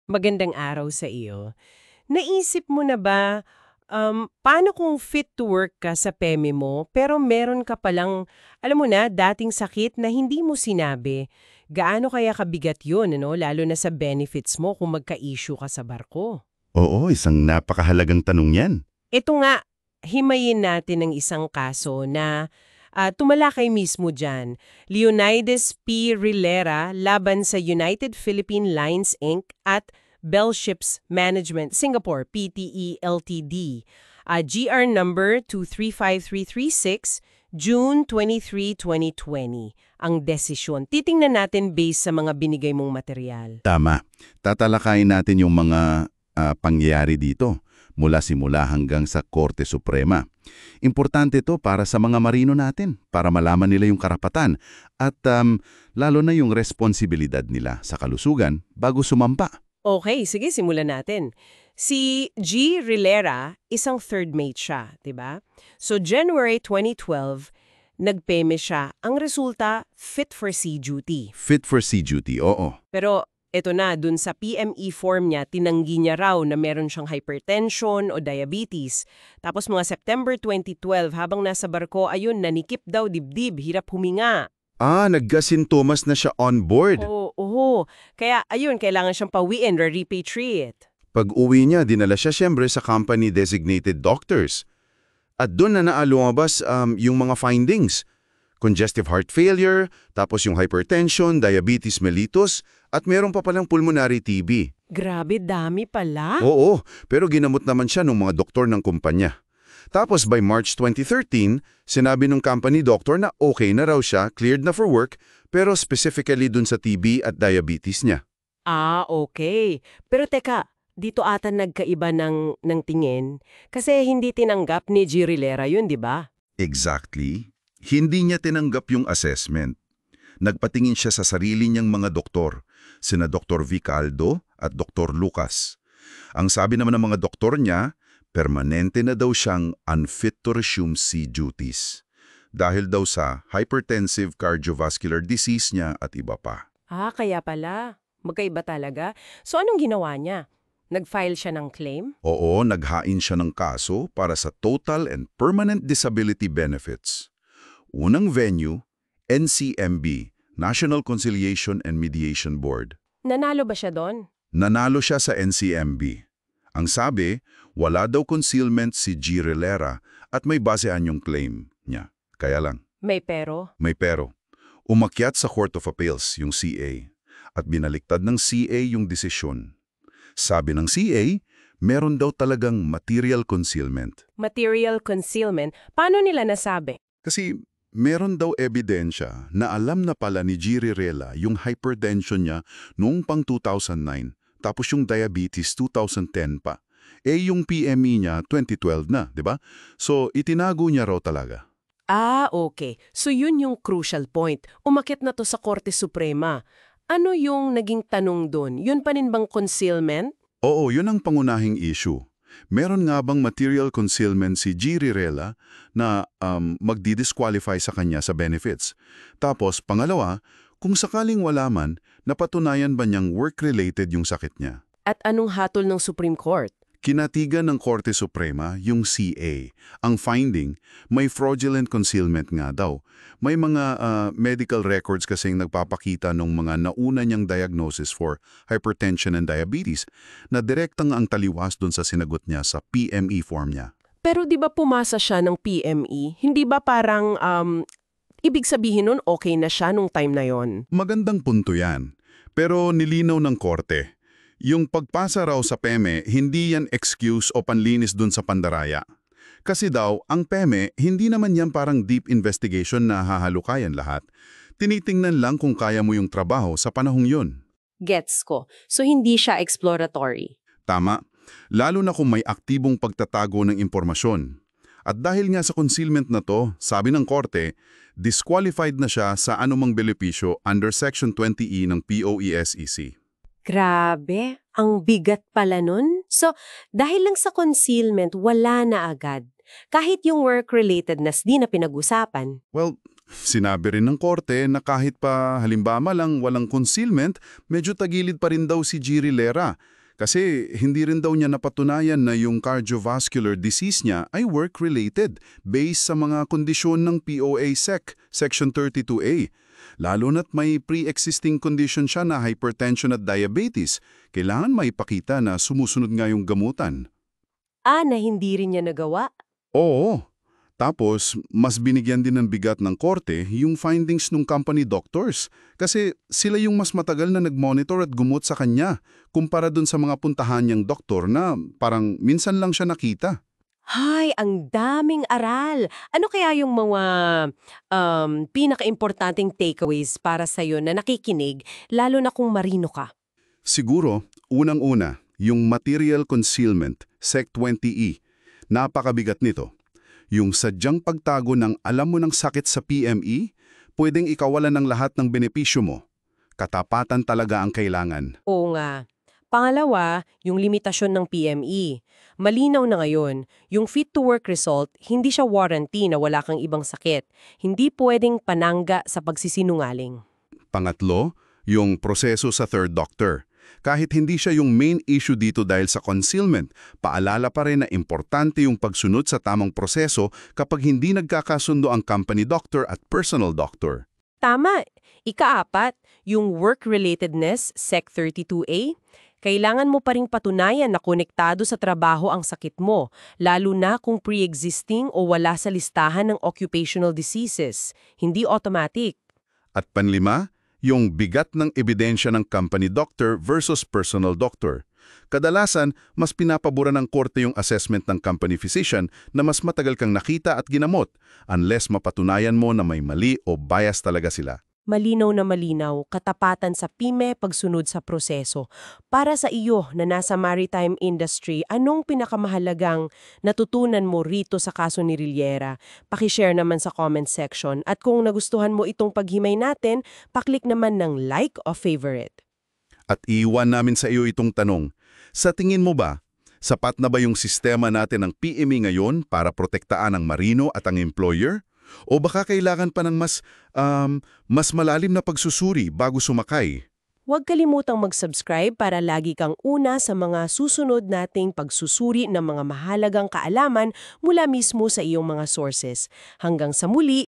Magandang araw sa iyo. Naisip mo na ba, paano kung fit to work ka sa PEMI mo, pero meron ka palang, alam mo na, dating sakit na hindi mo sinabi? Gaano kaya kabigat yun, ano? Lalo na sa benefits mo kung magka-issue ka sa barko? Oo, isang napakahalagang tanong yan. Ito nga, himayin natin ng isang kaso na tumalakay mismo dyan. Leonidas P. Rilera laban sa United Philippine Lines Inc. at Bell Ships Management Singapore, PTE Ltd. GR number 235336, June 23, 2020. Ang desisyon. Titingnan natin based sa mga binigay mong material. Tama. Tatalakayin natin yung mga pangyayari dito, mula simula hanggang sa Korte Suprema. Importante to para sa mga marino natin, para malaman nila yung karapatan at lalo na yung responsibilidad nila sa kalusugan bago sumampa. Okay, sige, simulan natin. Si G. Rilera, isang third mate siya, 'di ba? So January 2012, nagpeme siya. Ang resulta, fit for sea duty. Fit for sea duty, oo. Pero eto na, dun sa PME form niya, tinanggi niya raw na meron siyang hypertension o diabetes. Tapos mga September 2012, habang nasa barko, ayun, nanikip daw dibdib, hirap huminga. Nagkasintomas na siya on board. Oo. Kaya ayun, kailangan siyang pawiin or repatriate. Pag-uwi niya, dinala siya siyempre sa company-designated doctors. At doon na lumabas yung mga findings. Congestive heart failure, tapos yung hypertension, diabetes mellitus, at meron pa palang pulmonary TB. Grabe, dami pala. Oo, pero ginamot naman siya ng mga doktor ng kumpanya. Tapos by March 2013, sinabi ng company doctor na okay na raw siya, cleared na for work, pero specifically dun sa TB at diabetes niya. Okay. Pero teka, dito ata nagkaiba ng tingin. Kasi hindi tinanggap ni G. Rilera yun, di ba? Exactly. Hindi niya tinanggap yung assessment. Nagpatingin siya sa sarili niyang mga doktor, sina Dr. Vicaldo at Dr. Lucas. Ang sabi naman ng mga doktor niya, permanente na daw siyang unfit to resume sea duties. Dahil daw sa hypertensive cardiovascular disease niya at iba pa. Kaya pala. Magkaiba talaga. So anong ginawa niya? Nag-file siya ng claim? Oo, naghain siya ng kaso para sa total and permanent disability benefits. Unang venue, NCMB, National Conciliation and Mediation Board. Nanalo ba siya doon? Nanalo siya sa NCMB. Ang sabi, wala daw concealment si G. Rilera at may basehan yung claim niya. Kaya lang, May pero? may pero. Umakyat sa Court of Appeals, yung CA, at binaliktad ng CA yung desisyon. Sabi ng CA, meron daw talagang material concealment. Material concealment? Paano nila nasabi? Kasi meron daw ebidensya na alam na pala ni G. Rilera yung hypertension niya noong pang 2009, tapos yung diabetes 2010 pa. Yung PME niya 2012 na, di ba? So itinago niya raw talaga. Okay. So yun yung crucial point. Umakyat na to sa Korte Suprema. Ano yung naging tanong doon? Yun pa rin bang concealment? Oo, yun ang pangunahing issue. Meron nga bang material concealment si G. Rilera na magdi-disqualify sa kanya sa benefits? Tapos, pangalawa, kung sakaling wala man, napatunayan ba niyang work-related yung sakit niya? At anong hatol ng Supreme Court? Kinatigan ng Korte Suprema yung CA. Ang finding, may fraudulent concealment nga daw. May mga medical records kasing nagpapakita ng mga nauna niyang diagnosis for hypertension and diabetes na direktang ang taliwas dun sa sinagot niya sa PME form niya. Pero di ba pumasa siya ng PME? Hindi ba parang, ibig sabihin nun okay na siya nung time na yon? Magandang punto yan. Pero nilinaw ng Korte, yung pagpasa raw sa PEME, hindi yan excuse o panlinis dun sa pandaraya. Kasi daw, ang PEME, hindi naman yan parang deep investigation na hahalukayan lahat. Tinitingnan lang kung kaya mo yung trabaho sa panahong yun. Gets ko. So hindi siya exploratory. Tama. Lalo na kung may aktibong pagtatago ng impormasyon. At dahil nga sa concealment na to, sabi ng Korte, disqualified na siya sa anumang benepisyo under Section 20E ng POESEC. Grabe, ang bigat pala nun. So, dahil lang sa concealment, wala na agad. Kahit yung work-related na di na pinag-usapan. Well, sinabi rin ng Korte na kahit pa halimbawa lang walang concealment, medyo tagilid pa rin daw si G. Rilera. Kasi hindi rin daw niya napatunayan na yung cardiovascular disease niya ay work-related based sa mga kondisyon ng POA-SEC, Section 32A. Lalo na't may pre-existing condition siya na hypertension at diabetes, kailangan maipakita na sumusunod nga yung gamutan. Na hindi rin niya nagawa? Oo. Tapos, mas binigyan din ng bigat ng korte yung findings ng company doctors kasi sila yung mas matagal na nag-monitor at gumot sa kanya kumpara dun sa mga puntahan niyang doktor na parang minsan lang siya nakita. Hay, ang daming aral. Ano kaya yung mga pinaka-importanting takeaways para sa'yo na nakikinig, lalo na kung marino ka? Siguro, unang-una, yung material concealment, Sec 20E. Napakabigat nito. Yung sadyang pagtago ng alam mo ng sakit sa PME, pwedeng ikawalan ng lahat ng benepisyo mo. Katapatan talaga ang kailangan. Oo nga. Pangalawa, yung limitasyon ng PME. Malinaw na ngayon, yung fit-to-work result, hindi siya warranty na wala kang ibang sakit. Hindi pwedeng panangga sa pagsisinungaling. Pangatlo, yung proseso sa third doctor. Kahit hindi siya yung main issue dito dahil sa concealment, paalala pa rin na importante yung pagsunod sa tamang proseso kapag hindi nagkakasundo ang company doctor at personal doctor. Tama. Ika-apat, yung work-relatedness, Sec 32A. Kailangan mo pa ring patunayan na konektado sa trabaho ang sakit mo, lalo na kung pre-existing o wala sa listahan ng occupational diseases. Hindi automatic. At panlima, yung bigat ng ebidensya ng company doctor versus personal doctor. Kadalasan, mas pinapabura ng korte yung assessment ng company physician na mas matagal kang nakita at ginamot unless mapatunayan mo na may mali o bias talaga sila. Malinaw na malinaw, katapatan sa PYME, pagsunod sa proseso. Para sa iyo na nasa maritime industry, anong pinakamahalagang natutunan mo rito sa kaso ni Rillera? Pakishare naman sa comment section. At kung nagustuhan mo itong paghimay natin, paklik naman ng like o favorite. At iwan namin sa iyo itong tanong. Sa tingin mo ba, sapat na ba yung sistema natin ng PME ngayon para protektaan ang marino at ang employer? O baka kailangan pa ng mas malalim na pagsusuri bago sumakay? Huwag kalimutang mag-subscribe para lagi kang una sa mga susunod nating pagsusuri ng mga mahalagang kaalaman mula mismo sa iyong mga sources. Hanggang sa muli,